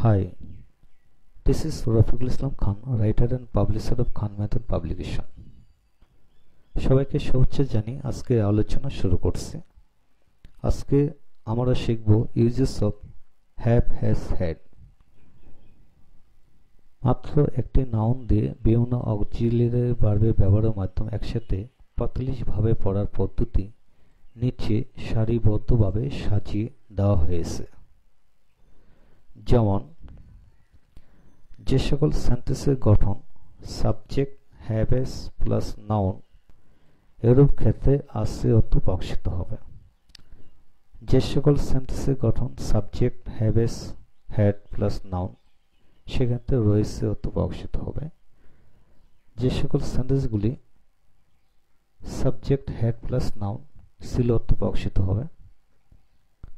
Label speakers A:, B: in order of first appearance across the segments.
A: Hi, this is Rafiqul Islam Khan, writer and publisher of Khan Method Publication. সবাইকে শুভেচ্ছা জানিয়ে আজকে আলোচনা শুরু করছি। আজকে আমরা শিখব uses of have, has, had. মাত্র একটি নাউন দিয়ে বিভিন্ন অক্সিলিয়ারি ভার্বের ব্যবহারের মাধ্যমে একসাথে 45 ভাবে পড়ার পদ্ধতি নিচে সারিবদ্ধভাবে সাজিয়ে দেওয়া হয়েছে। যেমন যে সকল সেন্টেন্সের গঠন সাবজেক্ট হ্যাভেস প্লাস নাউন এরূপ ক্ষেত্রে আসে অর্থ প্রকাশিত হবে। যে সকল সেন্টেন্সের গঠন subject haves had plus noun সেক্ষেত্রে রয়েছে অর্থ প্রকাশিত হবে। যে সকল সেন্টেন্সগুলি সাবজেক্ট হ্যাড প্লাস নাউন ছিল অর্থ প্রকাশিত হবে।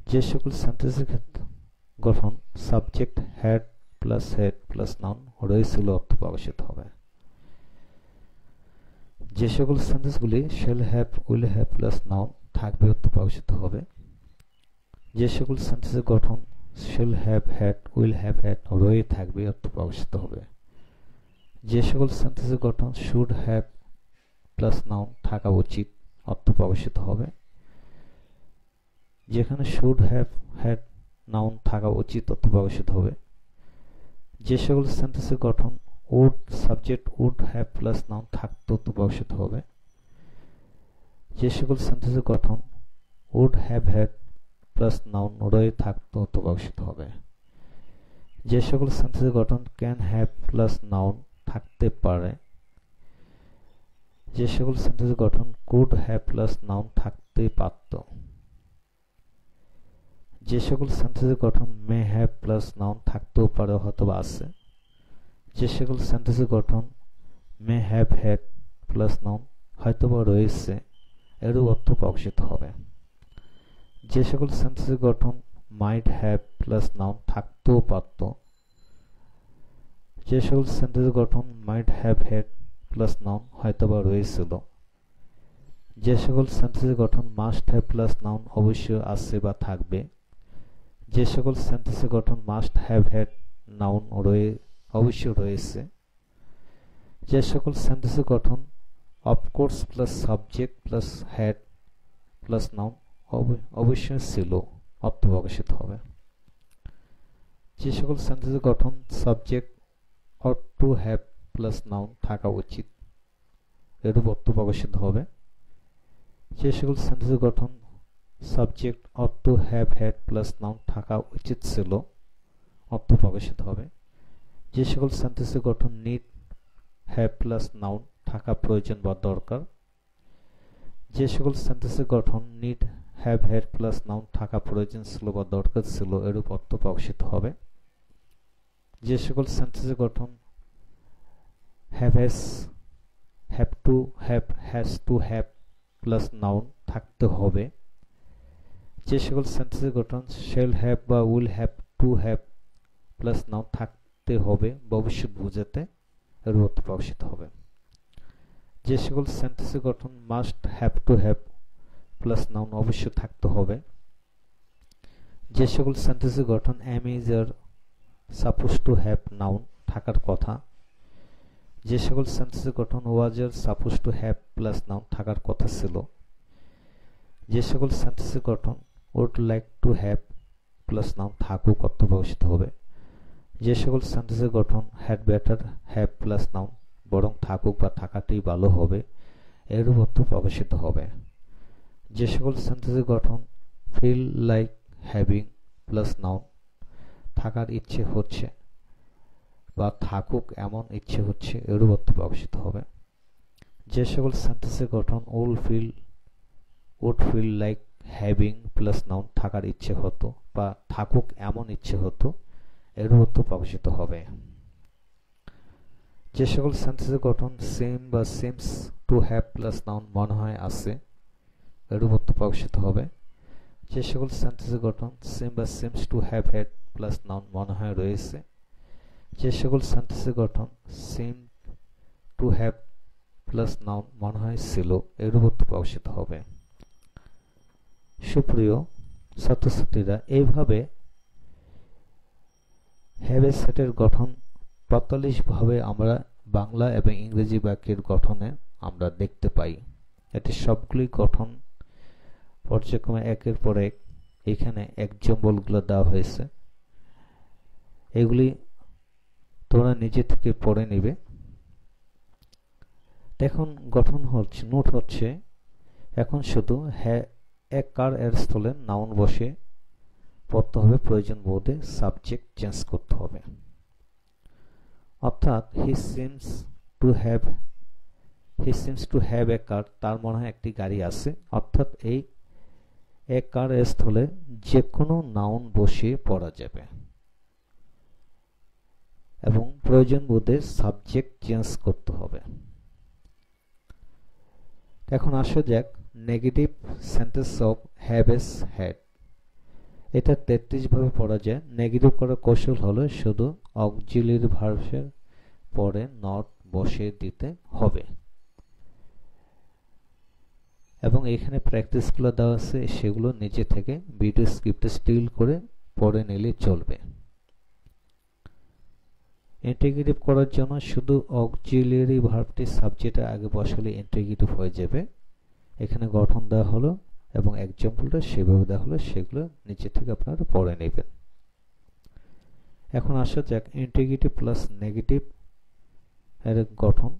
A: যে সকল সেন্টেন্সের ক্ষেত্রে গঠন সাবজেক্ট হ্যাড প্লাস নাউন রয়েছিল অর্থ প্রকাশিত হবে। যে সকল সেন্টেন্সগুলি shall have will have plus noun থাকবে অর্থ প্রকাশিত হবে। যে সকল সেন্টেন্সের গঠন shall have had will have had রয়ে থাকবে অর্থ প্রকাশিত হবে। যে সকল সেন্টেন্সের গঠন শুড হ্যাভ প্লাস নাউন থাকা উচিত অর্থ প্রকাশিত হবে। যেখানে শুড হ্যাভ হ্যাড নাউন থাকা উচিত অর্থ প্রকাশিত হবে। যে সকল সেন্টেন্সের গঠন would subject would have plus noun থাকতে অর্থ প্রকাশিত হবে। যে সকল সেন্টেন্সের গঠন would have had plus noun রয়ে থাকতে অর্থ প্রকাশিত হবে। যে সকল সেন্টেন্সের গঠন ক্যান হ্যাভ প্লাস নাউন থাকতে পারে। যে সকল সেন্টেন্সের গঠন কুড হ্যাভ প্লাস নাউন থাকতে পারত। যে সকল সেন্টেন্সের গঠন মে হ্যাভ প্লাস নাউন থাকতেও পারে অথবা আছে। যে সকল সেন্টেন্সের গঠন may have had plus noun হয়তোবা রয়েছে এরূপ অর্থ প্রকাশিত হবে। যে সকল সেন্টেন্সের গঠন মাইট হ্যাভ প্লাস নাউন থাকতেও পারত। যে সকল সেন্টেন্সের গঠন might have had plus noun হয়তোবা রয়েছিল। যে সকল সেন্টেন্সের গঠন মাস্ট হ্যাভ প্লাস নাউন অবশ্যই আছে বা থাকবে। যে সকল সেন্টেন্সের গঠন মাস্ট হ্যাভ হ্যাড নাউন অবশ্যই রয়েছে। যে সকল সেন্টেন্সের গঠন of course plus subject plus had plus noun অবশ্যই ছিল অর্থ প্রকাশিত হবে। যে সকল সেন্টেন্সের গঠন subject ought to have plus noun থাকা উচিত এরূপ অর্থ প্রকাশিত হবে। যে সকল সেন্টেন্সের গঠন subject ought to have had plus noun থাকা উচিত ছিল অর্থ প্রকাশিত হবে। যে সকল সেন্টেন্সের গঠন নিড হ্যাভ প্লাস নাউন থাকা প্রয়োজন বা দরকার। যে সকল সেন্টেন্সের গঠন need have had plus noun থাকা প্রয়োজন ছিল বা দরকার ছিল এরূপ অর্থ প্রকাশিত হবে। যে সকল সেন্টেন্সের গঠন have to have has to have plus noun থাকতে হবে। যে সকল সেন্টেন্সের গঠন শ্যাল হ্যাভ বা will have to have plus noun থাকতে হবে ভবিষ্যৎ বোঝাতে এর অর্থ প্রকাশিত হবে। যে সকল সেন্টেন্সের গঠন must have to have plus noun অবশ্যই থাকতে হবে। যে সকল সেন্টেন্সের গঠন am is are suppose to have noun থাকার কথা। যে সকল সেন্টেন্সের গঠন was are suppose to have plus noun থাকার কথা ছিল। যে সকল সেন্টেন্সের গঠন would like to have plus noun থাকুক অর্থ প্রকাশিত হবে। যে সকল সেন্টেন্সের গঠন had better have plus noun বরং থাকুক বা থাকাটাই ভালো হবে এরূপ অর্থ প্রকাশিত হবে। যে সকল সেন্টেন্সের গঠন feel like having plus noun থাকার ইচ্ছে হচ্ছে বা থাকুক এমন ইচ্ছে হচ্ছে এরূপ অর্থ প্রকাশিত হবে। যে সকল সেন্টেন্সের গঠন would feel like having plus noun থাকার ইচ্ছে হতো বা থাকুক এমন ইচ্ছে হতো এরূপ অর্থ প্রকাশিত হবে। যে সকল সেন্টেন্সের গঠন সেম বা seems to have plus noun মনে হয় আছে এরূপ অর্থ প্রকাশিত হবে। যে সকল সেন্টেন্সের গঠন সেম বা seems to have had plus noun মনে হয় রয়েছে। যে সকল সেন্টেন্সের গঠন same to have plus noun মনে হয় ছিল এরূপ অর্থ প্রকাশিত হবে। সুপ্রিয় ছাত্রছাত্রীরা এইভাবে হ্যাভ এ সেটের গঠন ৪৫ ভাবে আমরা বাংলা এবং ইংরেজি বাক্যের গঠনে আমরা দেখতে পাই। এটি সবগুলি গঠন পর্যায়ক্রমে একের পর এক এখানে এক্সাম্পলগুলো দেওয়া হয়েছে, এগুলি তোমরা নিজে থেকে পড়ে নিবে। এখন গঠন হচ্ছে, নোট হচ্ছে, এখন শুধু এক কার এর স্থলে নাউন বসে পড়তে হবে, প্রয়োজন বোধে সাবজেক্ট চেঞ্জ করতে হবে। অর্থাৎ he seems to have a car, তার মনে হয় একটি গাড়ি আছে। অর্থাৎ এই এক কার এর স্থলে যে কোনো নাউন বসিয়ে পড়া যাবে এবং প্রয়োজন বোধে সাবজেক্ট চেঞ্জ করতে হবে। এখন আসা যাক negative sentence of have S had. এটা ৩৩ ভাবে পড়া যায়। নেগেটিভ করার কৌশল হলো শুধু অক্সিলিয়ারি ভার্বের পরে নট বসিয়ে দিতে হবে এবং এখানে প্র্যাকটিসগুলো দেওয়া আছে, সেগুলো নিজে থেকে ভিডিও স্ক্রিপ্টে স্টিল করে পড়ে নিলে চলবে। ইন্টিগ্রেটিভ করার জন্য শুধু অক্সিলিয়ারি ভার্বটি সাবজেক্টের আগে বসালে ইন্টিগ্রেটিভ হয়ে যাবে। এখানে গঠন দেওয়া হলো এবং এক্সাম্পলটা সেভাবে দেওয়া হলো, সেগুলো নিচে থেকে আপনারা পড়ে নেবেন। এখন আসা যাক ইন্টিগ্রেটিভ প্লাস নেগেটিভ এর গঠন।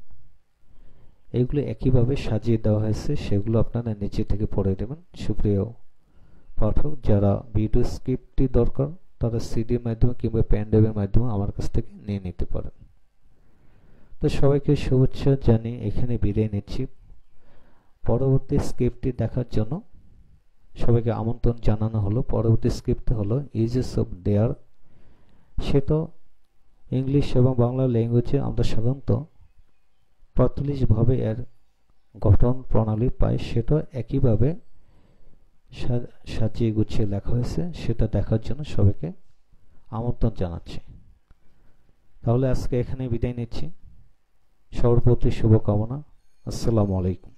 A: এইগুলো একইভাবে সাজিয়ে দেওয়া হয়েছে, সেগুলো আপনারা নিচে থেকে পড়ে নেবেন। সুপ্রিয় পাঠক, যারা ভিডিও স্ক্রিপ্টটি দরকার তারা সিডির মাধ্যমে কিংবা পেন ড্রাইভের মাধ্যমে আমার কাছ থেকে নিয়ে নিতে পারেন। তো সবাইকে শুভেচ্ছা জানিয়ে এখানে বিদায় নিচ্ছি। পরবর্তী স্ক্রিপ্টটি দেখার জন্য সবাইকে আমন্ত্রণ জানানো হলো। পরবর্তী স্ক্রিপ্ট হলো ইউজেস অফ দেয়ার। সেটা ইংলিশ এবং বাংলা ল্যাঙ্গুয়েজে আমরা সাধারণত ৪৫ ভাবে এর গঠন প্রণালী পাই, সেটা একইভাবে সাজিয়ে গুছিয়ে লেখা হয়েছে। সেটা দেখার জন্য সবাইকে আমন্ত্রণ জানাচ্ছি। তাহলে আজকে এখানে বিদায় নিচ্ছি। সবার প্রতি শুভকামনা। আসসালামু আলাইকুম।